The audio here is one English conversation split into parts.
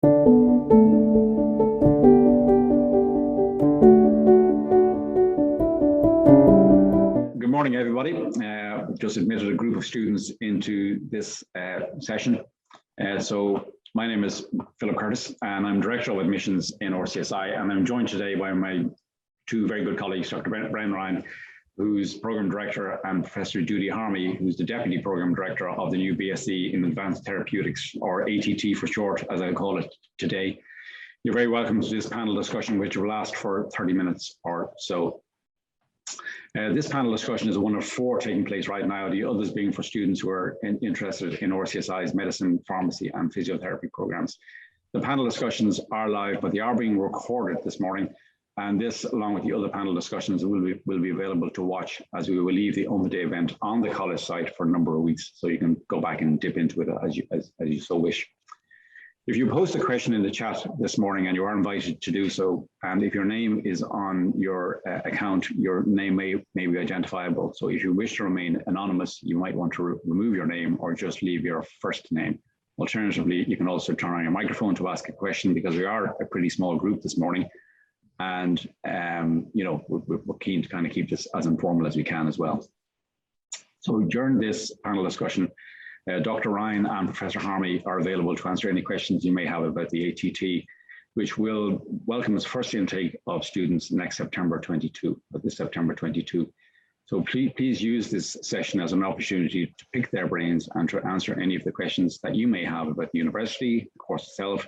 Good morning, everybody. Just admitted a group of students into this session. So my name is Philip Curtis, and I'm Director of Admissions in RCSI, and I'm joined today by my two very good colleagues, Dr. Brian Ryan, who's Program Director, and Professor Judith Harmey, who's the Deputy Program Director of the new BSc in Advanced Therapeutics, or ATT for short, as I call it today. You're very welcome to this panel discussion, which will last for 30 minutes or so. This panel discussion is one of four taking place right now, the others being for students who are interested in RCSI's medicine, pharmacy, and physiotherapy programs. The panel discussions are live, but they are being recorded this morning, and this, along with the other panel discussions, will be available to watch as we will leave the on-the-day event on the college site for a number of weeks, so you can go back and dip into it as you so wish. If you post a question in the chat this morning, and you are invited to do so, and if your name is on your account, your name may be identifiable. So if you wish to remain anonymous, you might want to remove your name or just leave your first name. Alternatively, you can also turn on your microphone to ask a question, because we are a pretty small group this morning, and you know, we're keen to kind of keep this as informal as we can as well. So during this panel discussion, Dr. Ryan and Professor Harmey are available to answer any questions you may have about the ATT, which will welcome its first intake of students next September 22, this September 22. So please use this session as an opportunity to pick their brains and to answer any of the questions that you may have about the university, the course itself,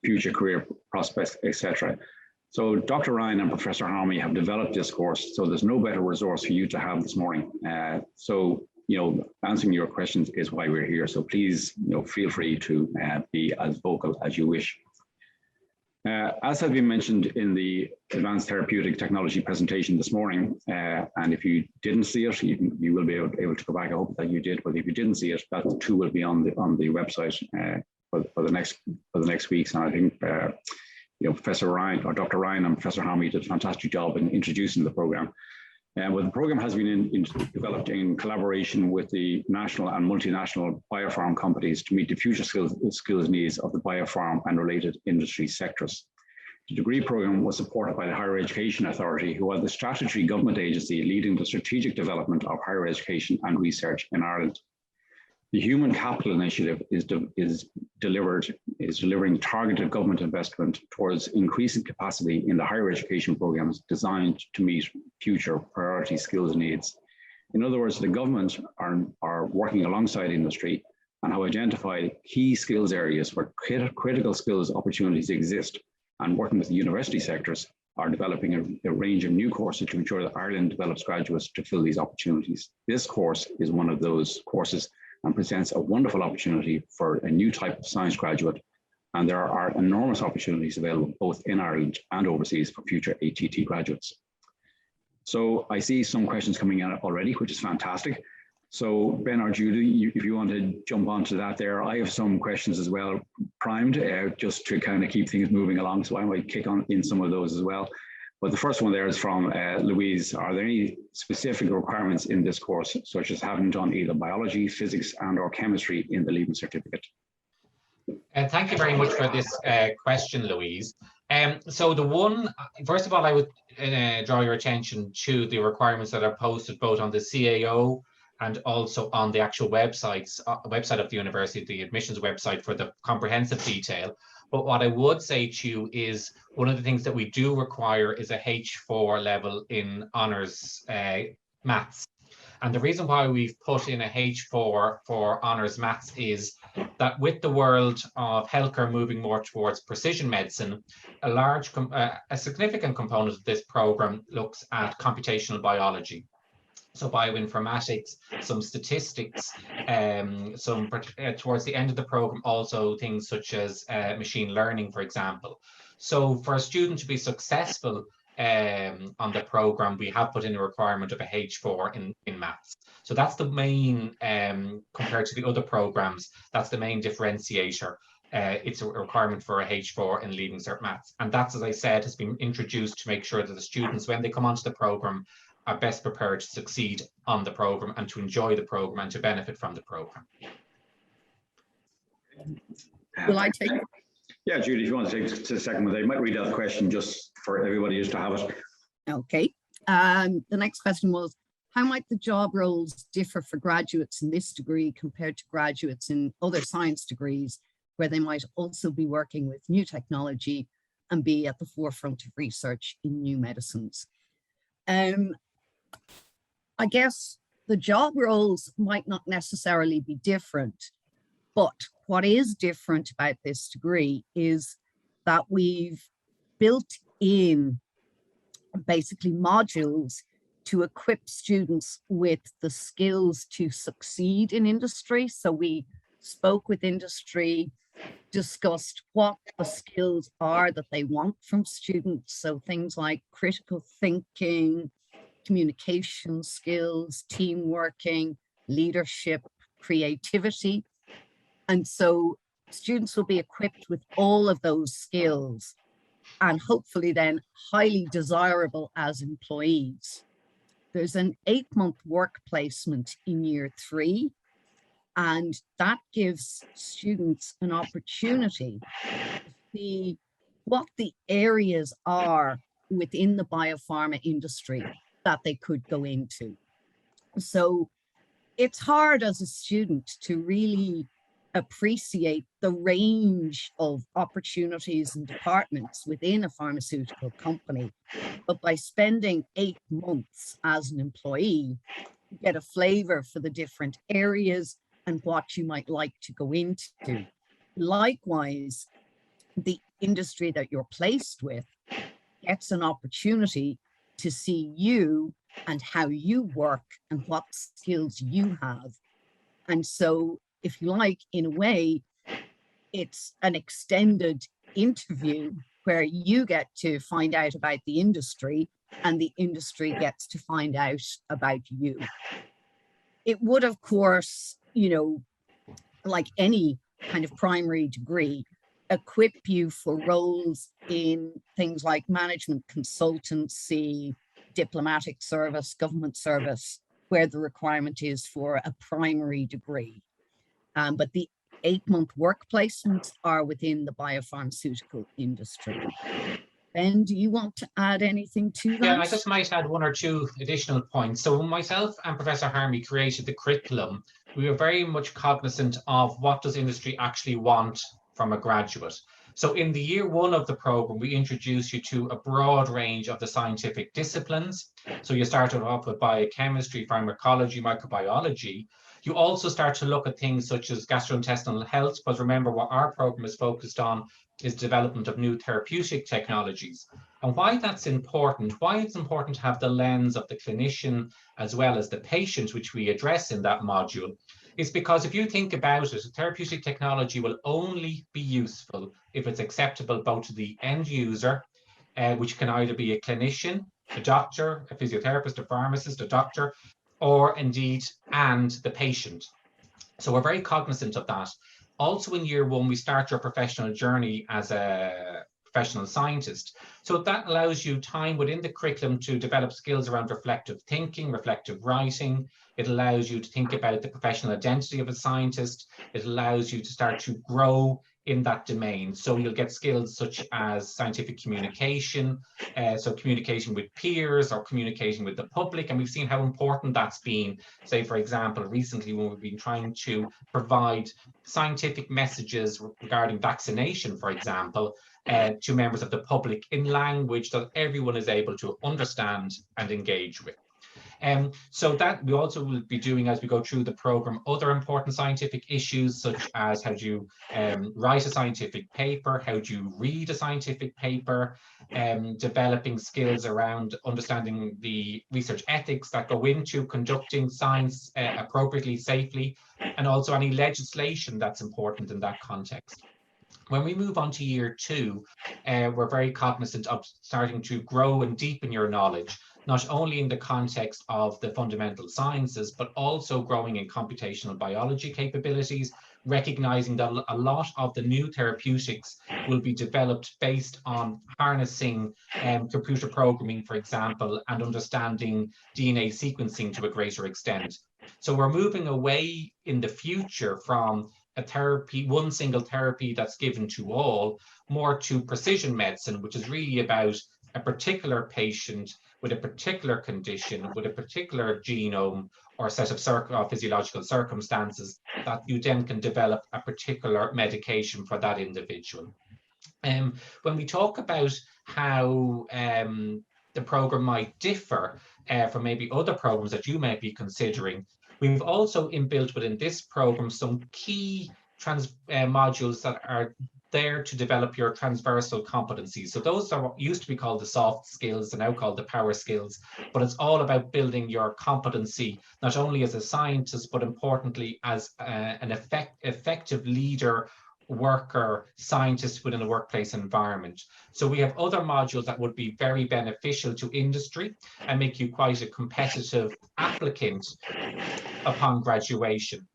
future career prospects, etc. So Dr. Ryan and Professor Harmey have developed this course, so there's no better resource for you to have this morning. You know, answering your questions is why we're here. So please, you know, feel free to be as vocal as you wish. As has been mentioned in the Advanced Therapeutic Technology presentation this morning, and if you didn't see it, you will be able to go back. I hope that you did, but if you didn't see it, that too will be on the website for the next weeks. And I think you know, Professor Ryan, or Dr. Ryan and Professor Harmey did a fantastic job in introducing the program. Well, the program has been developed in collaboration with the national and multinational biopharm companies to meet the future skills needs of the biopharm and related industry sectors. The degree program was supported by the Higher Education Authority, who are the statutory government agency leading the strategic development of higher education and research in Ireland. The Human Capital Initiative is delivering targeted government investment towards increasing capacity in the higher education programs designed to meet future priority skills needs. In other words, the government are working alongside industry and have identified key skills areas where critical skills opportunities exist, and working with the university sectors are developing a range of new courses to ensure that Ireland develops graduates to fill these opportunities. This course is one of those courses and presents a wonderful opportunity for a new type of science graduate. And there are enormous opportunities available both in Ireland and overseas for future ATT graduates. So I see some questions coming in already, which is fantastic. So Ben or Judy, if you want to jump onto that there, I have some questions as well primed just to kind of keep things moving along. So I might kick on in some of those as well. But the first one there is from Louise. Are there any specific requirements in this course, such as having done either biology, physics, and/or chemistry in the Leaving Certificate? Thank you very much for this question, Louise. So first of all, I would draw your attention to the requirements that are posted both on the CAO and also on the actual website of the university, the admissions website, for the comprehensive detail. But what I would say to you is one of the things that we do require is a H4 level in honours maths. And the reason why we've put in a H4 for honours maths is that with the world of healthcare moving more towards precision medicine, a significant component of this program looks at computational biology. So bioinformatics, some statistics, towards the end of the program, also things such as machine learning, for example. So for a student to be successful on the program, we have put in a requirement of a H4 in maths. So that's the main, compared to the other programs, that's the main differentiator. It's a requirement for a H4 in Leaving Cert Maths. And that's, as I said, has been introduced to make sure that the students, when they come onto the program, are best prepared to succeed on the program and to enjoy the program and to benefit from the program. Will I take it? Yeah, Judy, if you want to take a second, I might read out the question just for everybody just to have it. Okay. The next question was, how might the job roles differ for graduates in this degree compared to graduates in other science degrees, where they might also be working with new technology and be at the forefront of research in new medicines? I guess the job roles might not necessarily be different, but what is different about this degree is that we've built in basically modules to equip students with the skills to succeed in industry. So we spoke with industry, discussed what the skills are that they want from students. So things like critical thinking, communication skills, team working, leadership, creativity. And so students will be equipped with all of those skills and hopefully then highly desirable as employees. There's an 8-month work placement in year 3, and that gives students an opportunity to see what the areas are within the biopharma industry that they could go into. So it's hard as a student to really appreciate the range of opportunities and departments within a pharmaceutical company. But by spending 8 months as an employee, you get a flavor for the different areas and what you might like to go into. Likewise, the industry that you're placed with gets an opportunity to see you and how you work and what skills you have. And so, if you like, in a way, it's an extended interview where you get to find out about the industry and the industry gets to find out about you. It would, of course, like any kind of primary degree, equip you for roles in things like management consultancy, diplomatic service, government service, where the requirement is for a primary degree. But the 8-month work placements are within the biopharmaceutical industry. Ben, do you want to add anything to that? Yeah, I just might add 1 or 2 additional points. So when myself and Professor Harmey created the curriculum, we were very much cognizant of what does industry actually want from a graduate. So in the year 1 of the program, we introduced you to a broad range of the scientific disciplines. So you started off with biochemistry, pharmacology, microbiology. You also start to look at things such as gastrointestinal health, but remember what our program is focused on is development of new therapeutic technologies. And why that's important, why it's important to have the lens of the clinician as well as the patient, which we address in that module, is because if you think about it, a therapeutic technology will only be useful if it's acceptable both to the end user, which can either be a clinician, a doctor, a physiotherapist, a pharmacist, a doctor, or indeed, and the patient. So we're very cognizant of that. Also in year 1, we start your professional journey as a professional scientist. So that allows you time within the curriculum to develop skills around reflective thinking, reflective writing. It allows you to think about the professional identity of a scientist. It allows you to start to grow in that domain. So you'll get skills such as scientific communication, so communication with peers or communication with the public. And we've seen how important that's been, say, for example, recently when we've been trying to provide scientific messages regarding vaccination, for example, to members of the public in language that everyone is able to understand and engage with. So that we also will be doing as we go through the program other important scientific issues such as how do you write a scientific paper, how do you read a scientific paper, developing skills around understanding the research ethics that go into conducting science appropriately, safely, and also any legislation that's important in that context. When we move on to year 2, we're very cognizant of starting to grow and deepen your knowledge, not only in the context of the fundamental sciences, but also growing in computational biology capabilities, recognizing that a lot of the new therapeutics will be developed based on harnessing computer programming, for example, and understanding DNA sequencing to a greater extent. So we're moving away in the future from a therapy, one single therapy that's given to all, more to precision medicine, which is really about a particular patient with a particular condition, with a particular genome or set of physiological circumstances, that you then can develop a particular medication for that individual. When we talk about how the program might differ from maybe other programs that you may be considering, we've also inbuilt within this program some key modules that are there to develop your transversal competencies. So those are what used to be called the soft skills and now called the power skills, but it's all about building your competency, not only as a scientist, but importantly as an effective leader, worker, scientist within a workplace environment. So we have other modules that would be very beneficial to industry and make you quite a competitive applicant upon graduation.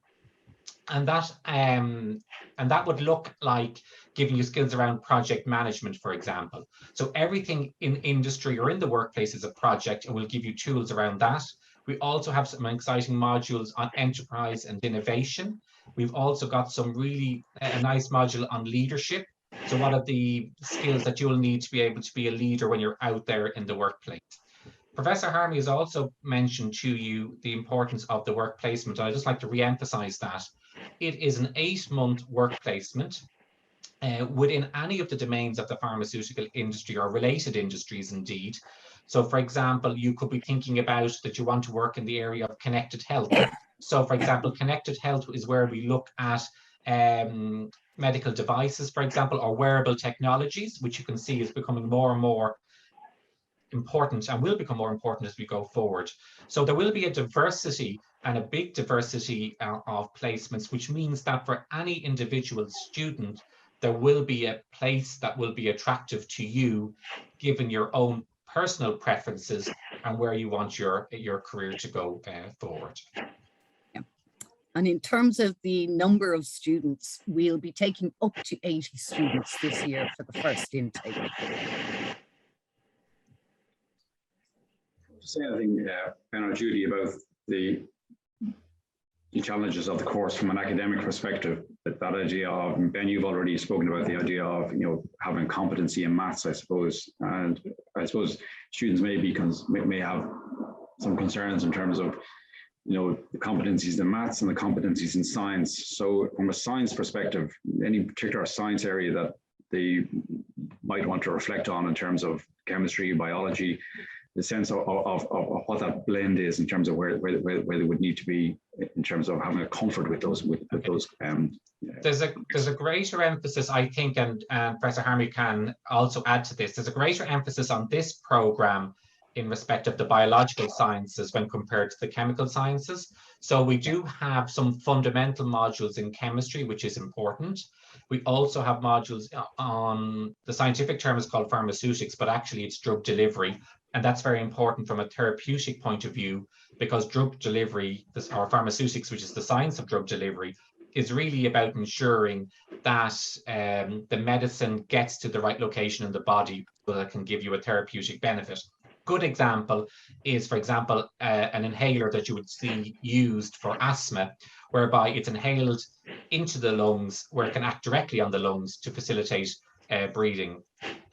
And that would look like giving you skills around project management, for example. So everything in industry or in the workplace is a project, and we'll give you tools around that. We also have some exciting modules on enterprise and innovation. We've also got some really a nice module on leadership. So what are the skills that you'll need to be able to be a leader when you're out there in the workplace? Professor Harmey has also mentioned to you the importance of the work placement. I'd just like to re-emphasize that. It is an 8-month work placement within any of the domains of the pharmaceutical industry or related industries indeed. So for example, you could be thinking about that you want to work in the area of connected health. So for example, connected health is where we look at medical devices, for example, or wearable technologies, which you can see is becoming more and more important and will become more important as we go forward. So there will be a diversity and a big diversity of placements, which means that for any individual student, there will be a place that will be attractive to you, given your own personal preferences and where you want your career to go forward. Yeah. And in terms of the number of students, we'll be taking up to 80 students this year for the first intake. Say anything, Ben or Judy, about the challenges of the course from an academic perspective. That idea of, Ben, you've already spoken about the idea of having competency in maths, I suppose, and I suppose students may have some concerns in terms of the competencies in maths and the competencies in science. So from a science perspective, any particular science area that they might want to reflect on in terms of chemistry, biology, the sense of what that blend is in terms of where they would need to be in terms of having a comfort with those There's a greater emphasis, I think, and Professor Harmey can also add to this. There's a greater emphasis on this program in respect of the biological sciences when compared to the chemical sciences. So we do have some fundamental modules in chemistry, which is important. We also have modules on, the scientific term is called pharmaceutics, but actually it's drug delivery. And that's very important from a therapeutic point of view, because drug delivery, or pharmaceutics, which is the science of drug delivery, is really about ensuring that the medicine gets to the right location in the body so that it can give you a therapeutic benefit. Good example is, for example, an inhaler that you would see used for asthma, whereby it's inhaled into the lungs, where it can act directly on the lungs to facilitate breathing.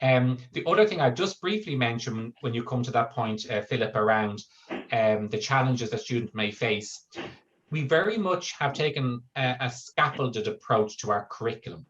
The other thing I just briefly mentioned when you come to that point, Philip, around the challenges that students may face, we very much have taken a scaffolded approach to our curriculum.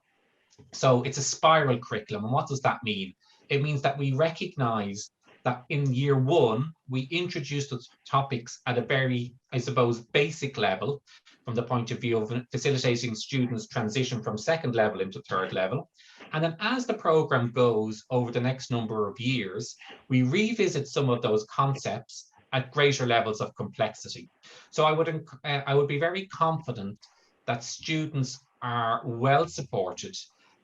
So it's a spiral curriculum. And what does that mean? It means that we recognize that in year one, we introduce those topics at a very, I suppose, basic level from the point of view of facilitating students transition from second level into third level. And then as the program goes over the next number of years, we revisit some of those concepts at greater levels of complexity. So I would be very confident that students are well supported,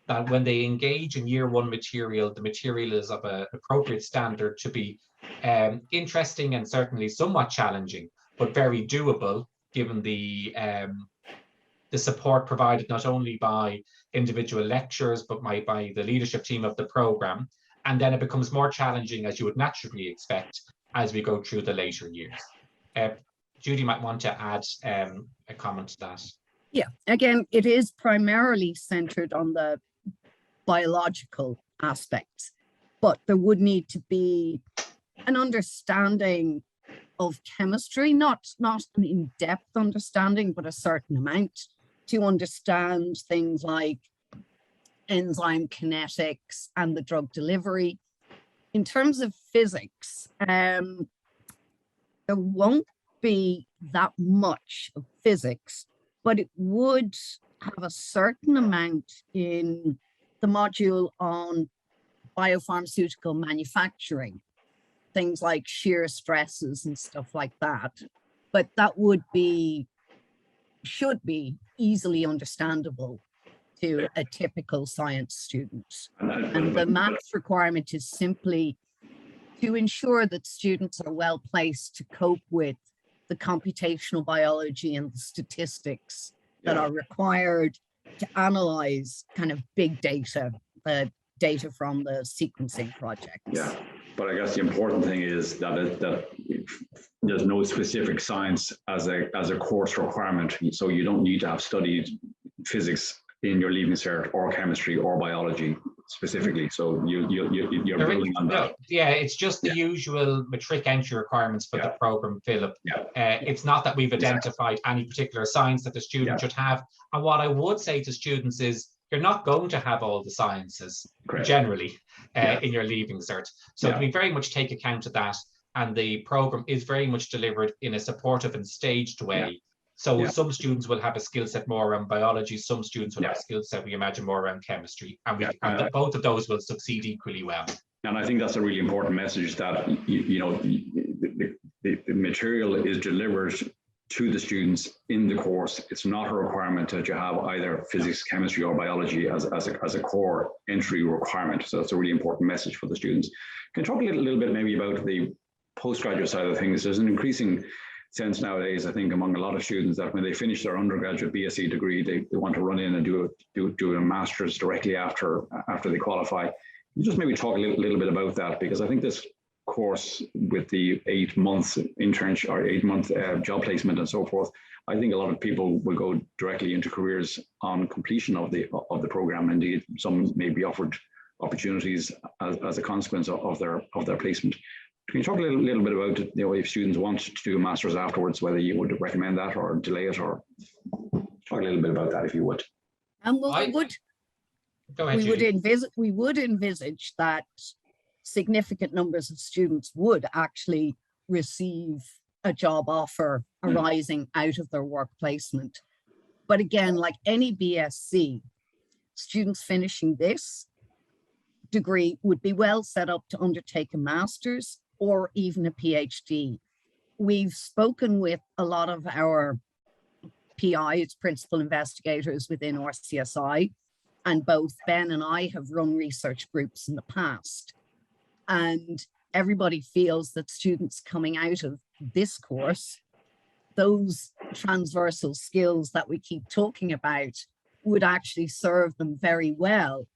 that when they engage in year one material, the material is of an appropriate standard to be interesting and certainly somewhat challenging, but very doable, given the support provided not only by individual lecturers, but by the leadership team of the program. And then it becomes more challenging, as you would naturally expect, as we go through the later years. Judy might want to add a comment to that. Yeah, again, it is primarily centered on the biological aspects, but there would need to be an understanding of chemistry, not an in-depth understanding, but a certain amount to understand things like enzyme kinetics and the drug delivery. In terms of physics, there won't be that much of physics, but it would have a certain amount in the module on biopharmaceutical manufacturing, things like shear stresses and stuff like that. But that should be easily understandable to a typical science student. And the maths requirement is simply to ensure that students are well placed to cope with the computational biology and the statistics that are required to analyze kind of big data, the data from the sequencing projects. Yeah, but I guess the important thing is that there's no specific science as a course requirement, so you don't need to have studied physics in your Leaving Cert or chemistry or biology specifically. So you're building on that. No, yeah, it's just the usual matric entry requirements for the program, Philip. It's not that we've identified any particular science that the student should have. And what I would say to students is, you're not going to have all the sciences generally in your Leaving Cert. So we very much take account of that. And the program is very much delivered in a supportive and staged way. So some students will have a skill set more around biology, some students will have a skill set, we imagine, more around chemistry, and both of those will succeed equally well. And I think that's a really important message, that the material is delivered to the students in the course. It's not a requirement that you have either physics, chemistry, or biology as a core entry requirement. So that's a really important message for the students. Can you talk a little bit maybe about the postgraduate side of things? There's an increasing sense nowadays, I think, among a lot of students, that when they finish their undergraduate BSc degree, they want to run in and do a master's directly after they qualify. You just maybe talk a little bit about that, because I think this course with the 8 months internship or 8 month job placement and so forth, I think a lot of people will go directly into careers on completion of the program. Indeed, some may be offered opportunities as a consequence of their placement. Can you talk a little bit about, if students want to do a master's afterwards, whether you would recommend that or delay it, or talk a little bit about that if you would? We would envisage that significant numbers of students would actually receive a job offer arising out of their work placement. But again, like any BSc, students finishing this degree would be well set up to undertake a master's or even a PhD. We've spoken with a lot of our PIs, principal investigators within RCSI, and both Ben and I have run research groups in the past. And everybody feels that students coming out of this course, those transversal skills that we keep talking about, would actually serve them very well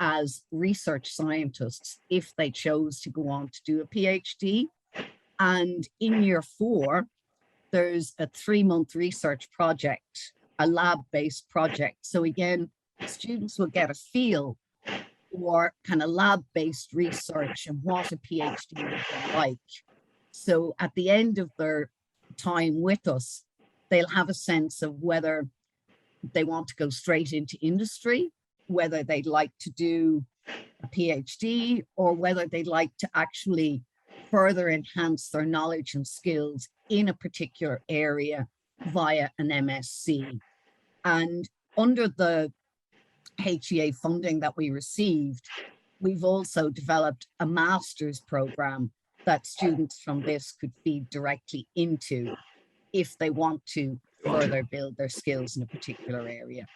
as research scientists if they chose to go on to do a PhD. And in year 4, there's a 3-month research project, a lab-based project. So again, students will get a feel for kind of lab-based research and what a PhD would be like. So at the end of their time with us, they'll have a sense of whether they want to go straight into industry, whether they'd like to do a PhD, or whether they'd like to actually further enhance their knowledge and skills in a particular area via an MSc. And under the HEA funding that we received, we've also developed a master's program that students from this could feed directly into if they want to further build their skills in a particular area.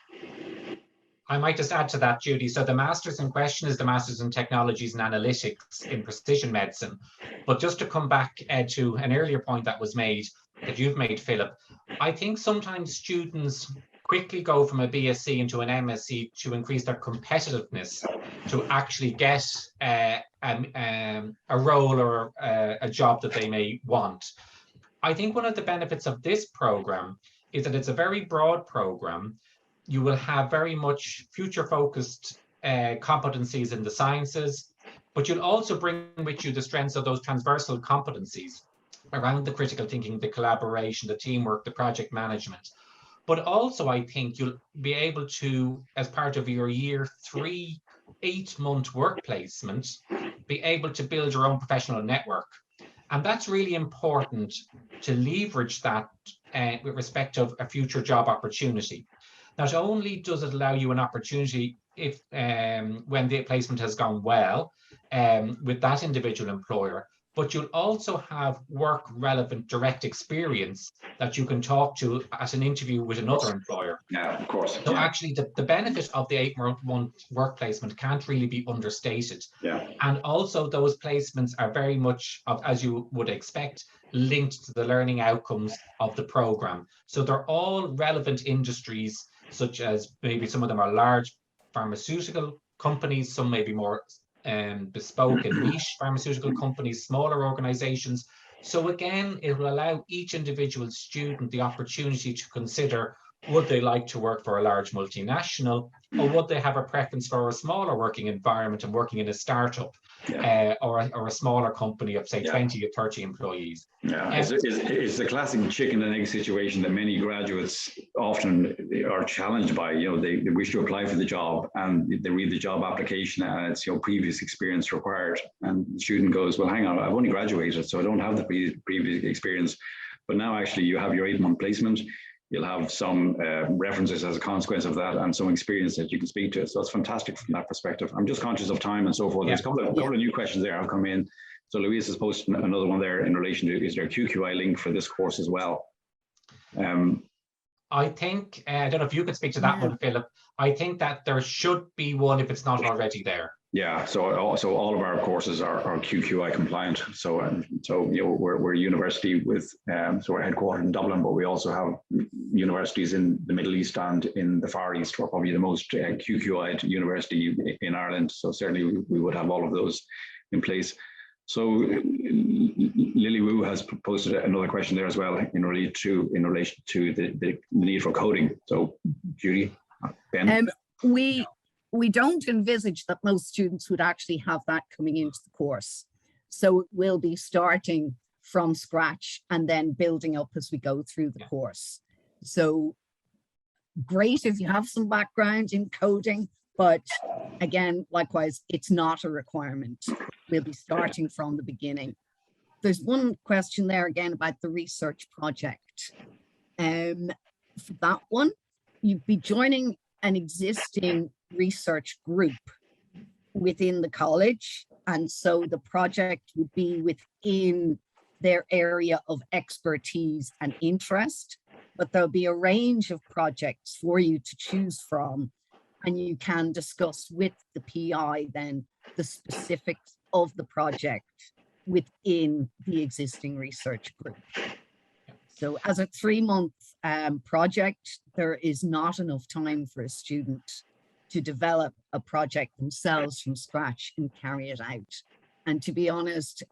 I might just add to that, Judy. So the master's in question is the Master's in Technologies and Analytics in Precision Medicine. But just to come back to an earlier point that was made, that you've made, Philip, I think sometimes students quickly go from a BSc into an MSc to increase their competitiveness, to actually get a role or a job that they may want. I think one of the benefits of this program is that it's a very broad program. You will have very much future-focused competencies in the sciences, but you'll also bring with you the strengths of those transversal competencies around the critical thinking, the collaboration, the teamwork, the project management. But also, I think you'll be able to, as part of your year 3 8-month work placement, be able to build your own professional network. And that's really important to leverage that with respect of a future job opportunity. Not only does it allow you an opportunity if when the placement has gone well with that individual employer, but you'll also have work relevant direct experience that you can talk to at an interview with another employer. Yeah, of course. So actually the benefit of the 8-month work placement can't really be understated. Yeah. And also those placements are very much, as you would expect, linked to the learning outcomes of the program. So they're all relevant industries, such as maybe some of them are large pharmaceutical companies, some may be more bespoke and niche pharmaceutical companies, smaller organizations. So again, it will allow each individual student the opportunity to consider, would they like to work for a large multinational, or would they have a preference for a smaller working environment and working in a startup, or a smaller company of say 20 or 30 employees? Yeah, it's the classic chicken and egg situation that many graduates often are challenged by. You know, they wish to apply for the job and they read the job application and it's, you know, previous experience required. And the student goes, well, hang on, I've only graduated, so I don't have the previous experience. But now actually you have your 8-month placement. You'll have some references as a consequence of that and some experience that you can speak to. So it's fantastic from that perspective. I'm just conscious of time and so forth. There's a couple of new questions there have come in. So Louise has posted another one there in relation to, is there a QQI link for this course as well? I think, I don't know if you could speak to that one, Philip. I think that there should be one if it's not already there. Yeah, so all of our courses are QQI compliant. So you know, we're a university with so we're headquartered in Dublin, but we also have universities in the Middle East and in the Far East. We're probably the most QQI university in Ireland. So certainly we would have all of those in place. So Lily Wu has posted another question there as well in relation to the need for coding. So Judy, Ben. We don't envisage that most students would actually have that coming into the course. So we'll be starting from scratch and then building up as we go through the course. So great if you have some background in coding, but again, likewise, it's not a requirement. We'll be starting from the beginning. There's one question there again about the research project. For that one, you'd be joining an existing research group within the college. And so the project would be within their area of expertise and interest, but there'll be a range of projects for you to choose from. And you can discuss with the PI then the specifics of the project within the existing research group. So as a 3-month project, there is not enough time for a student to develop a project themselves from scratch and carry it out. And to be honest,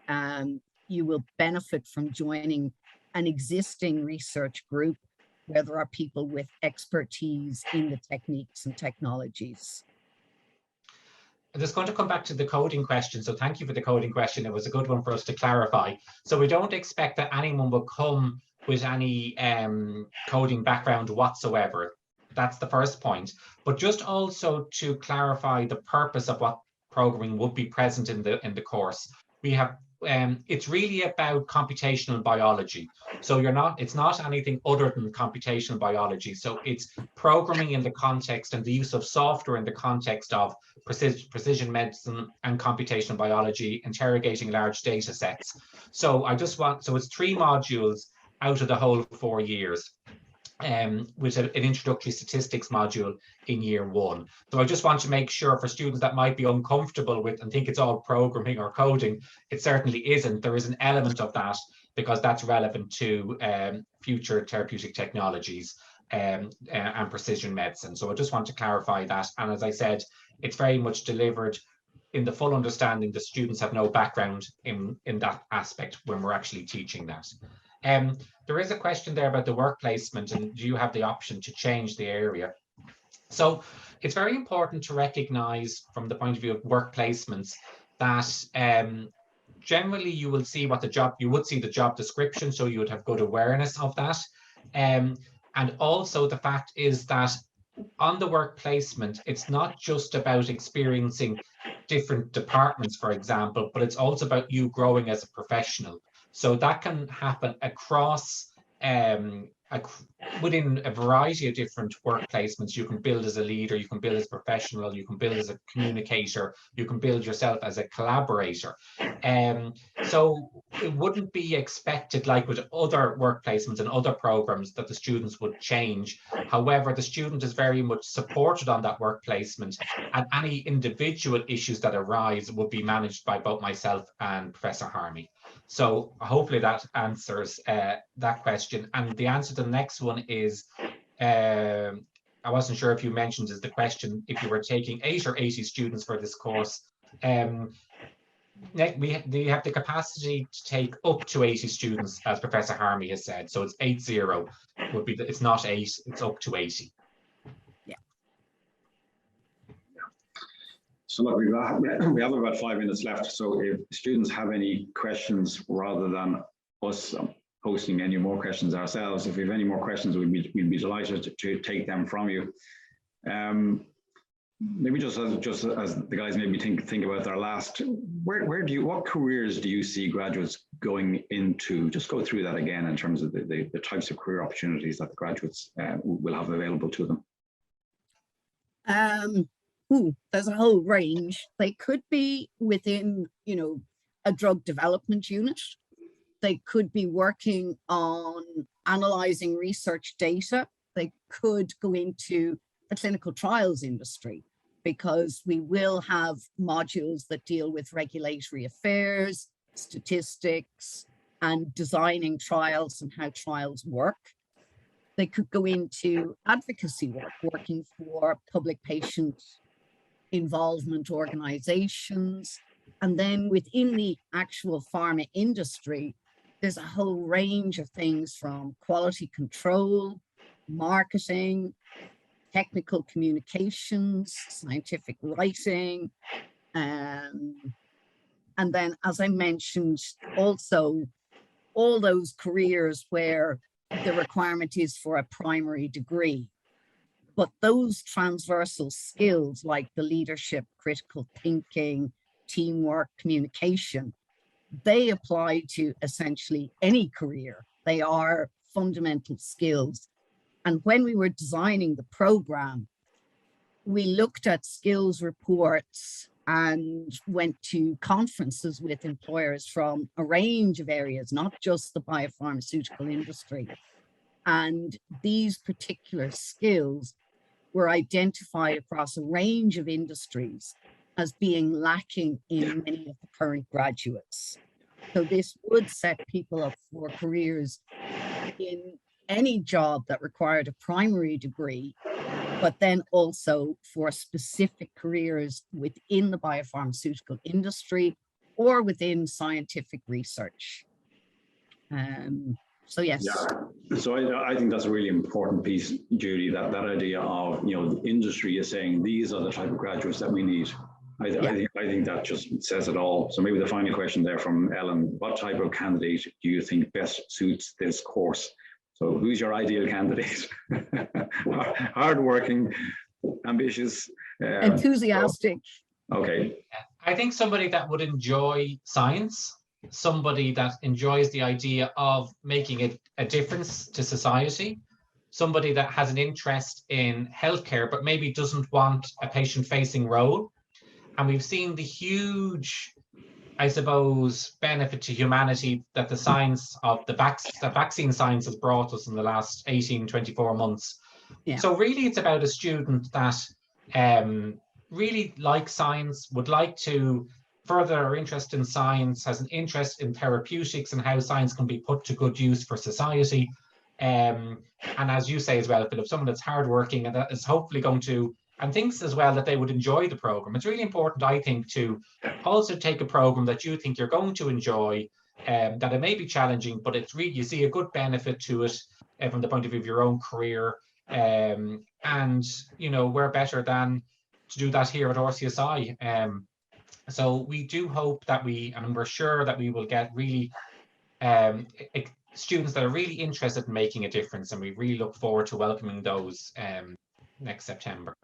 you will benefit from joining an existing research group where there are people with expertise in the techniques and technologies. I'm just going to come back to the coding question. So thank you for the coding question. It was a good one for us to clarify. So we don't expect that anyone will come with any coding background whatsoever. That's the first point. But just also to clarify the purpose of what programming would be present in the course. We have it's really about computational biology. So it's not anything other than computational biology. So it's programming in the context and the use of software in the context of precision medicine and computational biology, interrogating large data sets. So it's 3 modules out of the whole 4 years. With an introductory statistics module in year 1. So I just want to make sure for students that might be uncomfortable with and think it's all programming or coding, it certainly isn't. There is an element of that because that's relevant to future therapeutic technologies and precision medicine. So I just want to clarify that. And as I said, it's very much delivered in the full understanding the students have no background in that aspect when we're actually teaching that. There is a question there about the work placement, and do you have the option to change the area? So it's very important to recognize from the point of view of work placements that generally you will see what you would see the job description, so you would have good awareness of that. And also the fact is that on the work placement, it's not just about experiencing different departments, for example, but it's also about you growing as a professional. So that can happen across within a variety of different work placements. You can build as a leader, you can build as a professional, you can build as a communicator, you can build yourself as a collaborator. So it wouldn't be expected, like with other work placements and other programs, that the students would change. However, the student is very much supported on that work placement, and any individual issues that arise will be managed by both myself and Professor Harmey. So hopefully that answers that question. And the answer to the next one is, I wasn't sure if you mentioned is the question, if you were taking 8 or 80 students for this course. We have the capacity to take up to 80 students, as Professor Harmey has said. So it's 80 would be, it's not 8, it's up to 80. So look, we have about 5 minutes left. So if students have any questions, rather than us posting any more questions ourselves, if you have any more questions, we'd be delighted to take them from you. Maybe just as the guys maybe think about their last, what careers do you see graduates going into? Just go through that again in terms of the types of career opportunities that the graduates will have available to them. There's a whole range. They could be within, a drug development unit. They could be working on analyzing research data. They could go into the clinical trials industry, because we will have modules that deal with regulatory affairs, statistics, and designing trials and how trials work. They could go into advocacy work, working for public patient involvement organizations. And then within the actual pharma industry, there's a whole range of things from quality control, marketing, technical communications, scientific writing, and then, as I mentioned, also all those careers where the requirement is for a primary degree. But those transversal skills like the leadership, critical thinking, teamwork, communication, they apply to essentially any career. They are fundamental skills. And when we were designing the program, we looked at skills reports and went to conferences with employers from a range of areas, not just the biopharmaceutical industry. And these particular skills were identified across a range of industries as being lacking in many of the current graduates. So this would set people up for careers in any job that required a primary degree, but then also for specific careers within the biopharmaceutical industry or within scientific research. So yes. Yeah. So I think that's a really important piece, Judy, that idea of, the industry is saying these are the type of graduates that we need. I think that just says it all. So maybe the final question there from Ellen, what type of candidate do you think best suits this course? So who's your ideal candidate? Hardworking, ambitious, enthusiastic. Okay. I think somebody that would enjoy science, somebody that enjoys the idea of making a difference to society, somebody that has an interest in healthcare, but maybe doesn't want a patient-facing role. And we've seen the huge, I suppose, benefit to humanity that the science of the vaccine science has brought us in the last 18, 24 months. Yeah. So really it's about a student that really likes science, would like to further our interest in science, has an interest in therapeutics and how science can be put to good use for society. And as you say as well, Philip, someone that's hardworking and that is hopefully going to, and thinks as well that they would enjoy the program. It's really important, I think, to also take a program that you think you're going to enjoy, that it may be challenging, but it's really, you see a good benefit to it from the point of view of your own career. And, you know, we're better than to do that here at RCSI. So we do hope that and we're sure that we will get really students that are really interested in making a difference, and we really look forward to welcoming those next September.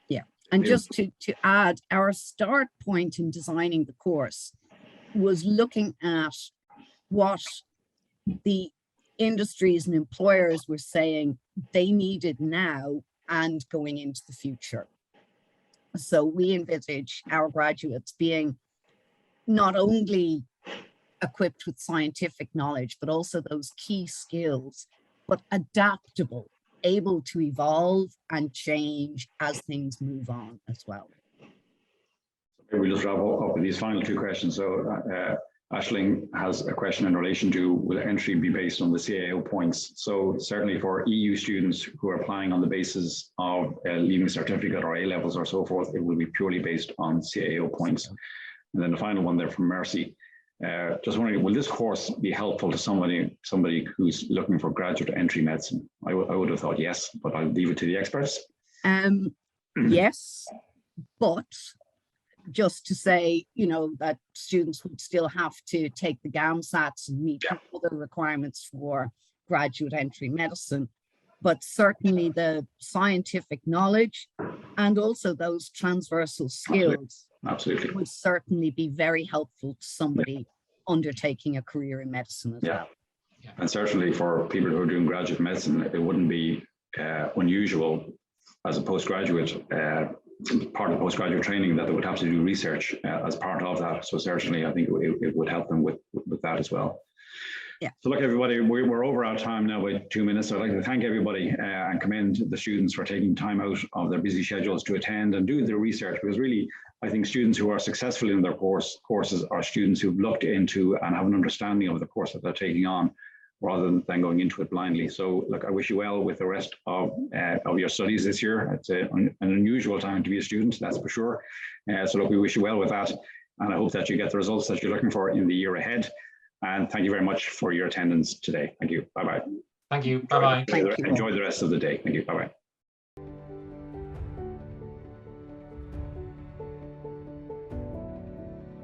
Yeah, and just to add, our start point in designing the course was looking at what the industries and employers were saying they needed now and going into the future. So we envisage our graduates being not only equipped with scientific knowledge, but also those key skills, but adaptable, able to evolve and change as things move on as well. We'll just wrap up with these final two questions. So Aisling has a question in relation to, will entry be based on the CAO points? So certainly for EU students who are applying on the basis of leaving certificate or A-levels or so forth, it will be purely based on CAO points. And then the final one there from Mercy. Just wondering, will this course be helpful to somebody who's looking for graduate entry medicine? I would have thought yes, but I'll leave it to the experts. Yes, but just to say, you know, that students would still have to take the GAMSATs and meet other requirements for graduate entry medicine, but certainly the scientific knowledge and also those transversal skills Absolutely. would certainly be very helpful to somebody undertaking a career in medicine as well. Yeah. And certainly for people who are doing graduate medicine, it wouldn't be unusual as a postgraduate part of postgraduate training that they would have to do research as part of that. So certainly I think it would help them with that as well. Yeah. So look, everybody, we're over our time now by 2 minutes. So I'd like to thank everybody and commend the students for taking time out of their busy schedules to attend and do their research, because really, I think students who are successful in their courses are students who've looked into and have an understanding of the course that they're taking on, rather than going into it blindly. So look, I wish you well with the rest of your studies this year. It's an unusual time to be a student, that's for sure. So look, we wish you well with that. And I hope that you get the results that you're looking for in the year ahead. And thank you very much for your attendance today. Thank you. Bye-bye. Thank you. Bye-bye. Enjoy the rest of the day. Thank you. Bye-bye.